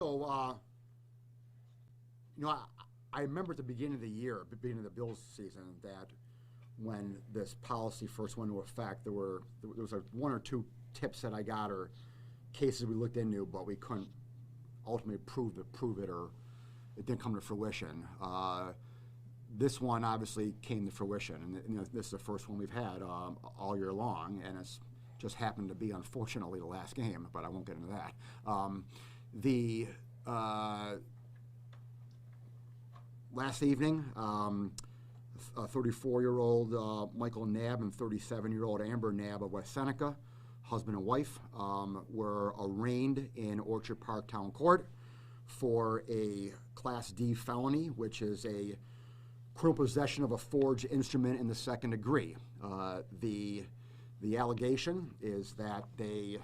So, I remember at the beginning of the year, beginning of the Bills season, that when this policy first went into effect, there was like one or two tips that I got or cases we looked into, but we couldn't ultimately prove it, or it didn't come to fruition. This one obviously came to fruition, and this is the first one we've had all year long, and it's just happened to be, unfortunately, the last game, but I won't get into that. The last evening, a 34-year-old Michael Knabb and 37-year-old Amber Knabb of West Seneca, husband and wife, were arraigned in Orchard Park Town Court for a Class D felony, which is a criminal possession of a forged instrument in the second degree. The allegation is that they,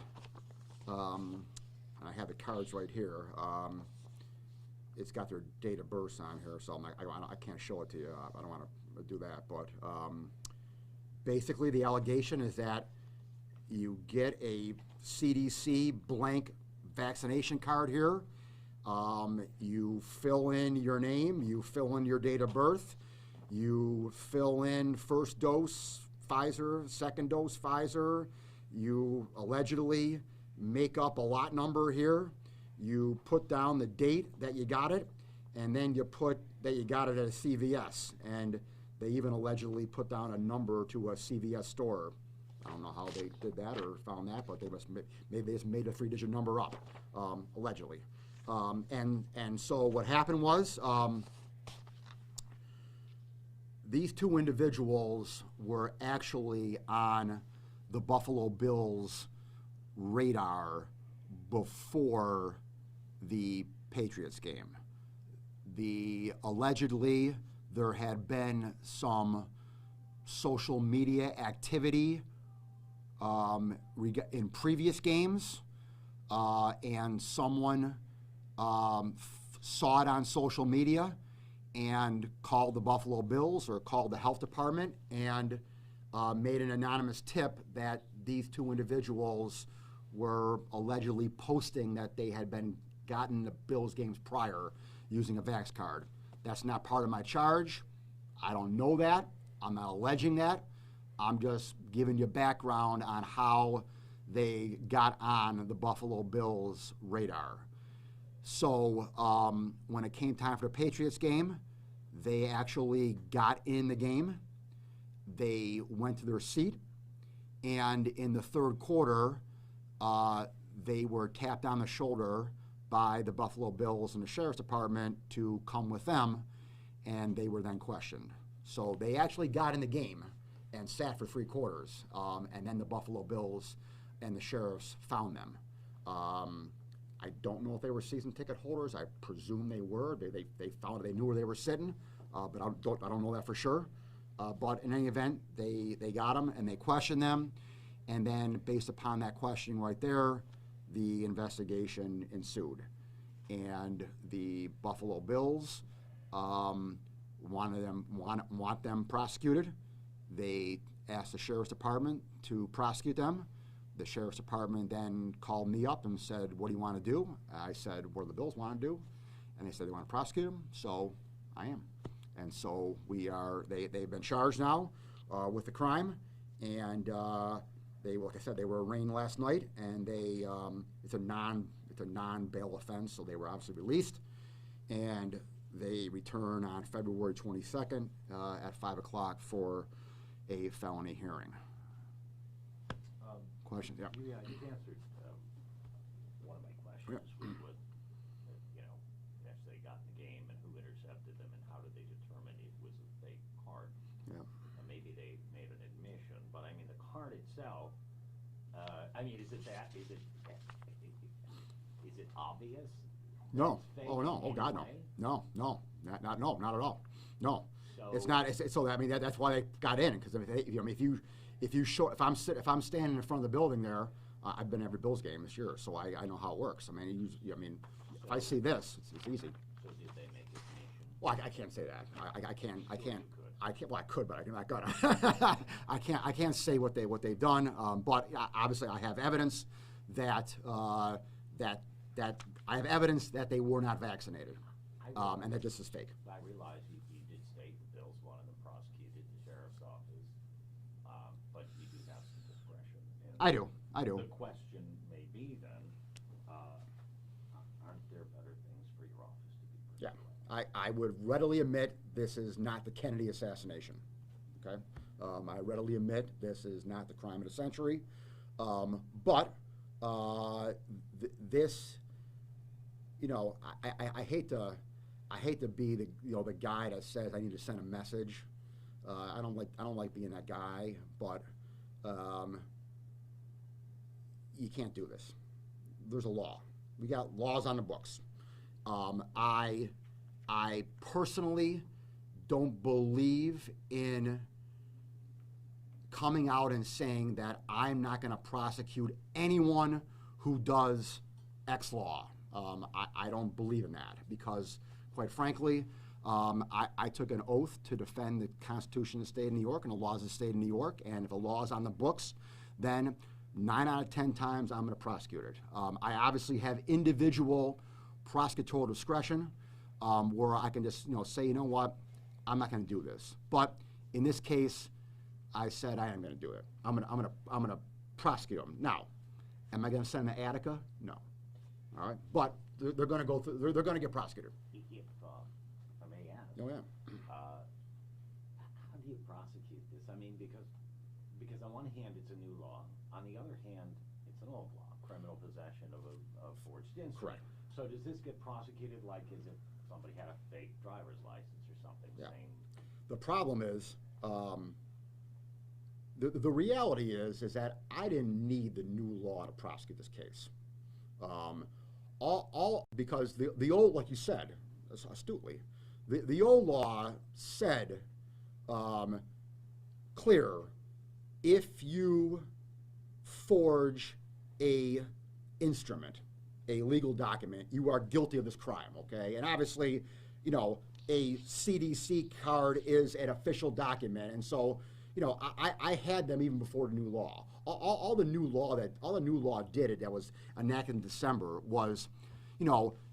I have the cards right here. It's got their date of birth on here, so I can't show it to you. I don't want to do that, but basically the allegation is that you get a CDC blank vaccination card here. You fill in your name, you fill in your date of birth, you fill in first dose Pfizer, second dose Pfizer, you allegedly make up a lot number here, you put down the date that you got it, and then you put that you got it at a CVS, and they even allegedly put down a number to a CVS store. I don't know how they did that or found that, but maybe they just made a three-digit number up, allegedly. And so what happened was these two individuals were actually on the Buffalo Bills' radar before the Patriots game. Allegedly, there had been some social media activity in previous games, and someone saw it on social media and called the Buffalo Bills or called the health department and made an anonymous tip that these two individuals were allegedly posting that they had been gotten the Bills games prior using a Vax card. That's not part of my charge. I don't know that. I'm not alleging that. I'm just giving you background on how they got on the Buffalo Bills' radar. So when it came time for the Patriots game, they actually got in the game. They went to their seat, and in the third quarter, they were tapped on the shoulder by the Buffalo Bills and the Sheriff's Department to come with them, and they were then questioned. So they actually got in the game and sat for three quarters, and then the Buffalo Bills and the Sheriffs found them. I don't know if they were season ticket holders. I presume they were. They found they knew where they were sitting, but I don't know that for sure. But in any event, they got them and they questioned them, and then based upon that questioning right there, the investigation ensued, and the Buffalo Bills want them prosecuted. They asked the Sheriff's Department to prosecute them. The Sheriff's Department then called me up and said, "What do you want to do?" I said, "What do the Bills want to do?" And they said they want to prosecute them, so I am. And so they've been charged now with the crime, and like I said, they were arraigned last night, and it's a non-bail offense, so they were obviously released, and they return on February 22nd at 5 o'clock for a felony hearing. Questions? Yeah. You answered one of my questions, which was, after they got in the game and who intercepted them and how did they determine it was a fake card? Yeah. And maybe they made an admission, but I mean the card itself. Is it obvious? No. Oh no. Oh God, no. No. Not at all. No. So it's not. That's why they got in, because if I'm standing in front of the building there, I've been to every Bills game this year, so I know how it works. If I see this, it's easy. So did they make a nation? Well, I can't say that. I can't. Well, I could, but I'm not gonna. I can't say what they've done. But obviously, I have evidence that I have evidence that they were not vaccinated, and that this is fake. I realize you did state the Bills wanted them prosecuted, the sheriff's office, but you do have some discretion. And I do. The question may be then, aren't there better things for your office to be pursuing? Yeah, I would readily admit this is not the Kennedy assassination, okay? I readily admit this is not the crime of the century, but this, you know, I hate to be the the guy that says I need to send a message. I don't like being that guy, but you can't do this. There's a law. We got laws on the books. I personally don't believe in coming out and saying that I'm not going to prosecute anyone who does X law. I don't believe in that because, quite frankly, I took an oath to defend the Constitution of the state of New York and the laws of the state of New York, and if a law is on the books, then 9 out of 10 times I'm going to prosecute it. I obviously have individual prosecutorial discretion where I can just say, you know what, I'm not going to do this. But in this case, I said I am going to do it. I'm going to prosecute them. Now, am I going to send them to Attica? No. All right, but they're going to go through. They're going to get prosecuted. If I may ask. Oh yeah. How do you prosecute this? I mean, because on one hand it's a new law, on the other hand it's an old law, criminal possession of a forged instrument. Correct. So does this get prosecuted like as if somebody had a fake driver's license or something? Yeah. Same. The problem is, the reality is that I didn't need the new law to prosecute this case. Because the old, like you said, astutely, the old law said clear, if you forge a instrument, a legal document, you are guilty of this crime, okay? And obviously, a CDC card is an official document, and so, I had them even before the new law. All the new law did that was enacted in December was,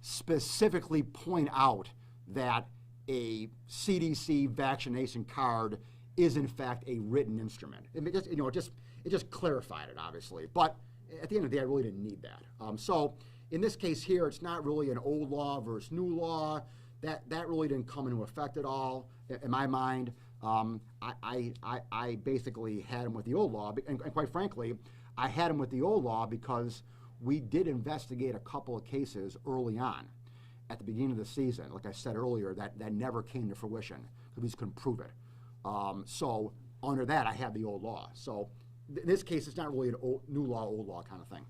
specifically point out that a CDC vaccination card is in fact a written instrument. It just clarified it, obviously. But at the end of the day, I really didn't need that. So in this case here, it's not really an old law versus new law. That really didn't come into effect at all in my mind. I basically had him with the old law, and quite frankly, I had him with the old law because we did investigate a couple of cases early on at the beginning of the season, like I said earlier, that never came to fruition because we just couldn't prove it. So under that, I had the old law. So in this case, it's not really an new law, old law kind of thing.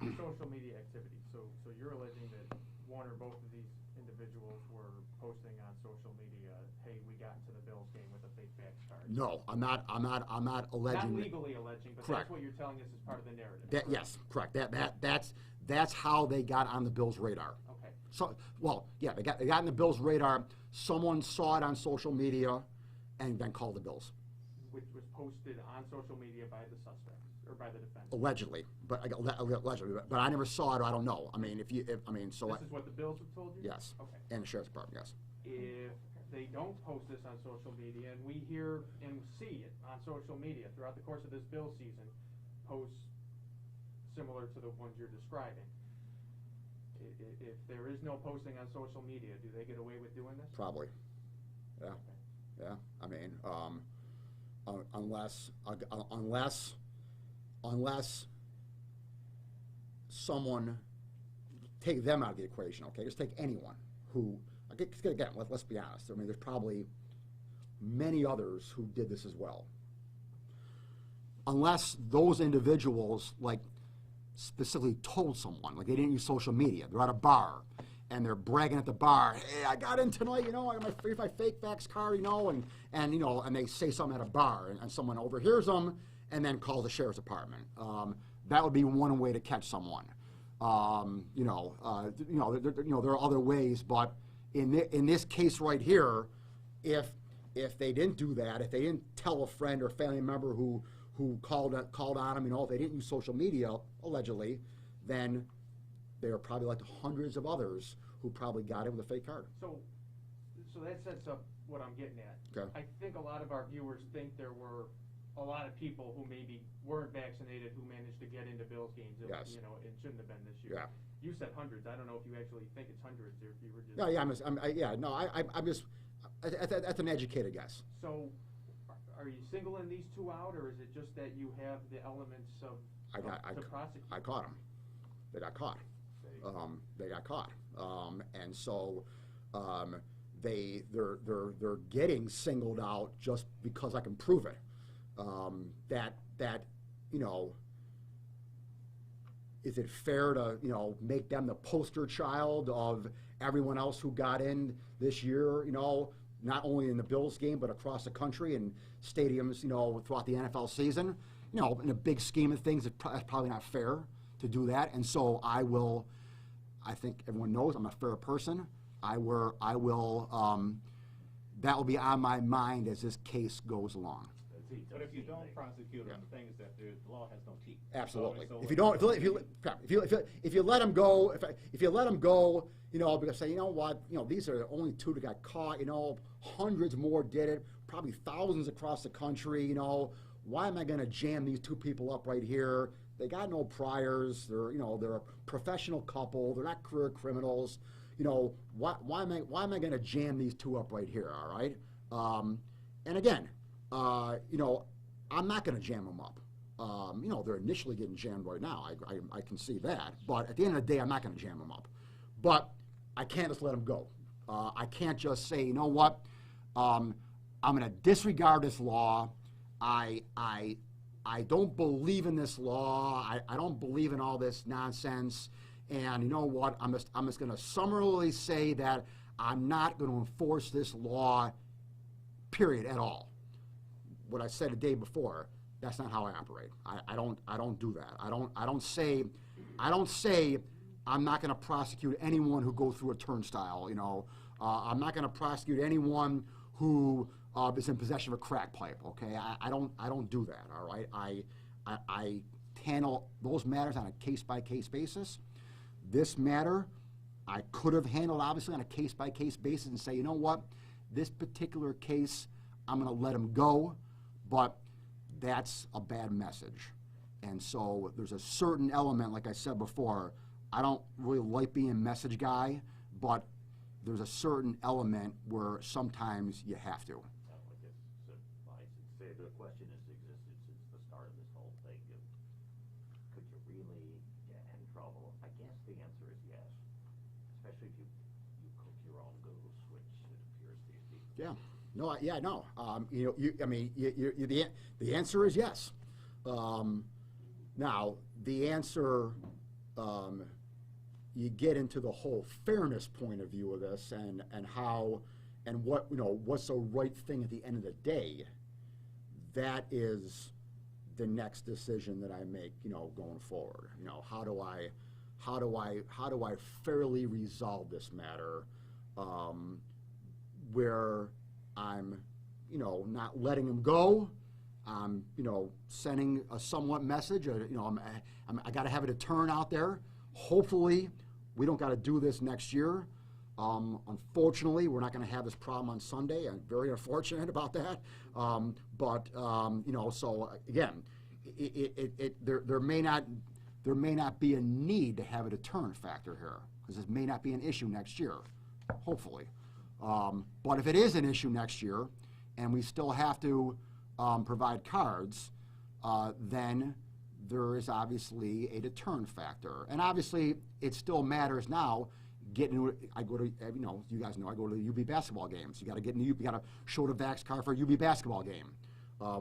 Social media activity. So you're alleging that one or both of these individuals were posting on social media, "Hey, we got into the Bills game with a fake vax card." No, I'm not alleging. Not legally alleging, but correct. That's what you're telling us is part of the narrative. Yes, correct. That's how they got on the Bills' radar. Okay. So, well, yeah, they got on the Bills' radar. Someone saw it on social media, and then called the Bills. Which was posted on social media by the suspect or by the defendant. Allegedly, but I never saw it. I don't know. I mean, This is what the Bills have told you? Yes. Okay. And the sheriff's department, yes. If they don't post this on social media, and we hear and see it on social media throughout the course of this Bill season, posts similar to the ones you're describing, if there is no posting on social media, do they get away with doing this? Probably. Yeah. Okay. Yeah. I mean, unless someone take them out of the equation, okay? Just take anyone who, again, let's be honest. I mean, there's probably many others who did this as well. Unless those individuals, like, specifically told someone, like they didn't use social media. They're at a bar, and they're bragging at the bar, "Hey, I got in tonight, I got my fake vax card, and they say something at a there, and someone overhears them, and then calls the sheriff's department. That would be one way to catch someone. There are other ways, but in this case right here, if they didn't do that, if they didn't tell a friend or family member who called on them, if they didn't use social media, allegedly, then they are probably like the hundreds of others who probably got it with a fake card. So that sets up what I'm getting at. Okay. I think a lot of our viewers think there were a lot of people who maybe weren't vaccinated who managed to get into Bills games. Yes. You know, it shouldn't have been this year. Yeah. You said hundreds. I don't know if you actually think it's hundreds or if you were just. I'm just, that's an educated guess. So, are you singling these two out, or is it just that you have the elements of to prosecute? I caught them. They got caught. They got caught. And so they're getting singled out just because I can prove it. That you know, is it fair to, you know, make them the poster child of everyone else who got in this year, you know, not only in the Bills game, but across the country and stadiums, you know, throughout the NFL season? You know, in a big scheme of things, it's probably not fair to do that. And so I think everyone knows I'm a fair person. That will be on my mind as this case goes along. But if you don't prosecute them, the thing is that the law has no teeth. Absolutely. So If you let them go, if you let them go, you know, because say, you know what, you know, these are the only two that got caught. You know, hundreds more did it, probably thousands across the country. You know, why am I going to jam these two people up right here? They got no priors. They're a professional couple. They're not career criminals. You know, why am I going to jam these two up right here? All right. And again, you know, I'm not going to jam them up. You know, they're initially getting jammed right now. I can see that. But at the end of the day, I'm not going to jam them up. But I can't just let them go. I can't just say, you know what, I'm going to disregard this law. I don't believe in this law. I don't believe in all this nonsense. And you know what, I'm just going to summarily say that I'm not going to enforce this law, period, at all. What I said the day before, that's not how I operate. I don't do that. I don't say I'm not going to prosecute anyone who goes through a turnstile. You know, I'm not going to prosecute anyone who is in possession of a crack pipe. Okay, I don't do that. All right, I handle those matters on a case-by-case basis. This matter, I could have handled obviously on a case-by-case basis and say, you know what, this particular case, I'm going to let him go, but that's a bad message. And so there's a certain element, like I said before, I don't really like being a message guy, but there's a certain element where sometimes you have to. I should say the question has existed since the start of this whole thing. Could you really get in trouble? I guess the answer is yes, especially if you cook your own goose, which it appears these people. Yeah. No. The answer is yes. Now, the answer, you get into the whole fairness point of view of this and how and what, you know, what's the right thing at the end of the day. That is the next decision that I make, you know, going forward. You know, how do I fairly resolve this matter, where I'm, you know, not letting him go. I'm, you know, sending a somewhat message. You know, I got to have a deterrent out there. Hopefully, we don't got to do this next year. Unfortunately, we're not going to have this problem on Sunday. I'm very unfortunate about that. You know, so again, there may not be a need to have a deterrent factor here because this may not be an issue next year. Hopefully. But if it is an issue next year and we still have to provide cards, then there is obviously a deterrent factor. And obviously, it still matters now. I go to, you know, you guys know, I go to the UB basketball games. You got to get in you got to show the Vax card for a UB basketball game,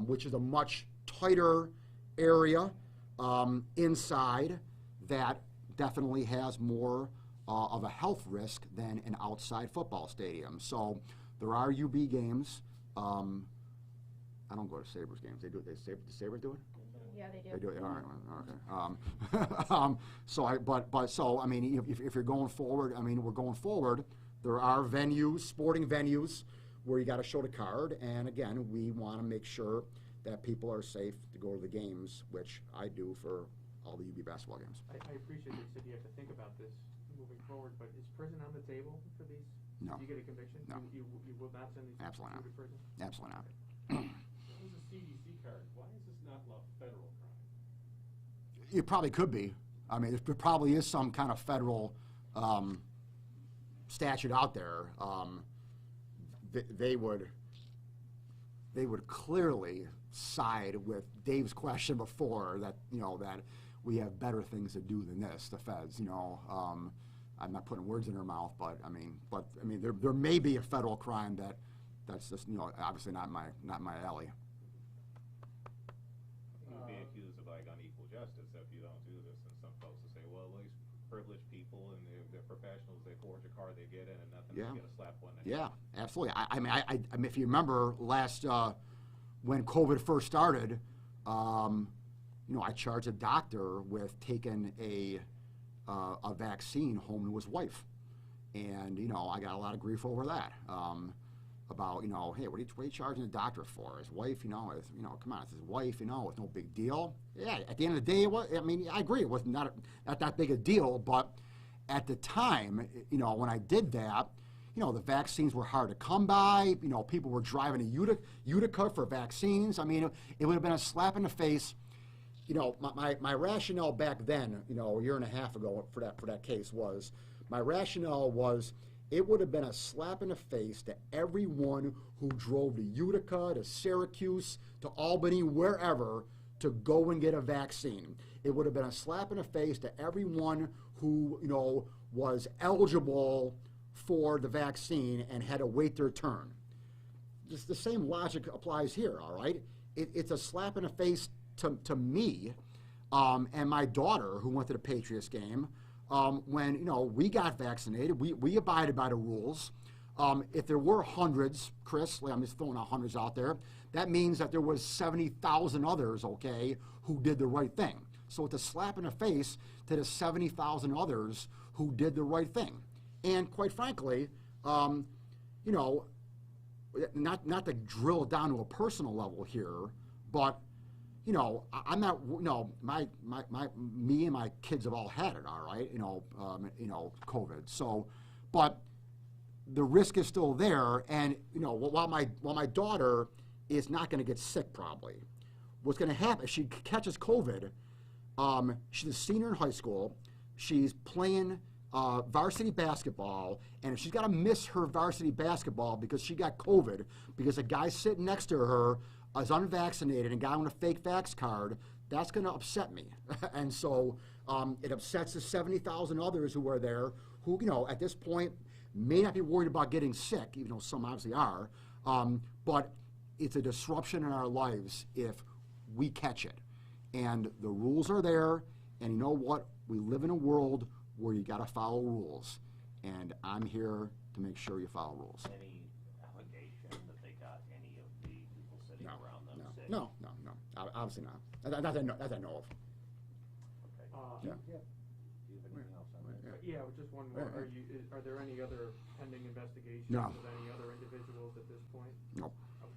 which is a much tighter area inside that definitely has more of a health risk than an outside football stadium. So there are UB games. I don't go to Sabres games. They do it. The Sabres do it? Yeah, they do. They do it. All right. Okay. So I mean, if you're going forward, I mean, we're going forward. There are venues, sporting venues, where you got to show the card, and again, we want to make sure that people are safe to go to the games, which I do for all the UB basketball games. I appreciate that you said you have to think about this moving forward, but is prison on the table for these? No. Do you get a conviction? No. You will not send these Absolutely people not. to prison? Absolutely not. This is a CDC card. Why is this not a federal crime? It probably could be. I mean, there probably is some kind of federal statute out there. They would clearly side with Dave's question before that, that we have better things to do than this, the feds, I'm not putting words in her mouth, but I mean, there may be a federal crime that's just, obviously not my alley. You'd be accused of like unequal justice if you don't do this, and some folks will say, well, these privileged people and they're professionals, they forge a car, they get in, and nothing, Yeah. they get a slap one. Yeah, absolutely. I mean, if you remember last, when COVID first started, I charged a doctor with taking a vaccine home to his wife. And, I got a lot of grief over that. About, hey, what are you charging the doctor for? His wife, come on, it's his wife, it's no big deal. Yeah, at the end of the day, it was, I agree, it was not that big a deal, but at the time, when I did that, the vaccines were hard to come by. People were driving a Utica for vaccines. I mean, it would have been a slap in the face. My rationale back then, a year and a half ago for that case was, my rationale was it would have been a slap in the face to everyone who drove to Utica, to Syracuse, to Albany, wherever, to go and get a vaccine. It would have been a slap in the face to everyone who, was eligible for the vaccine and had to wait their turn. The same logic applies here, all right? It's a slap in the face to me and my daughter who went to the Patriots game. When, we got vaccinated, we abided by the rules. If there were hundreds, Chris, I'm just throwing out hundreds out there, that means that there was 70,000 others, okay, who did the right thing. So it's a slap in the face to the 70,000 others who did the right thing. And quite frankly, not to drill down to a personal level here, but I'm not, me and my kids have all had it, all right, COVID. So, but the risk is still there, and while my daughter is not going to get sick probably, what's going to happen if she catches COVID? She's a senior in high school. She's playing varsity basketball, and if she's got to miss her varsity basketball because she got COVID, because a guy sitting next to her is unvaccinated and got on a fake vax card, that's going to upset me. And so it upsets the 70,000 others who are there who, at this point may not be worried about getting sick, even though some obviously are, but it's a disruption in our lives if we catch it. And the rules are there, and you know what? We live in a world where you got to follow rules, and I'm here to make sure you follow rules. Any allegation that they got any of the people sitting around them sick? No, obviously not. That I know of. Okay. Yeah. Do you have anything else on that? Yeah, just one more. Yeah. Are there any other pending investigations No. of any other individuals at this point? Nope. Okay.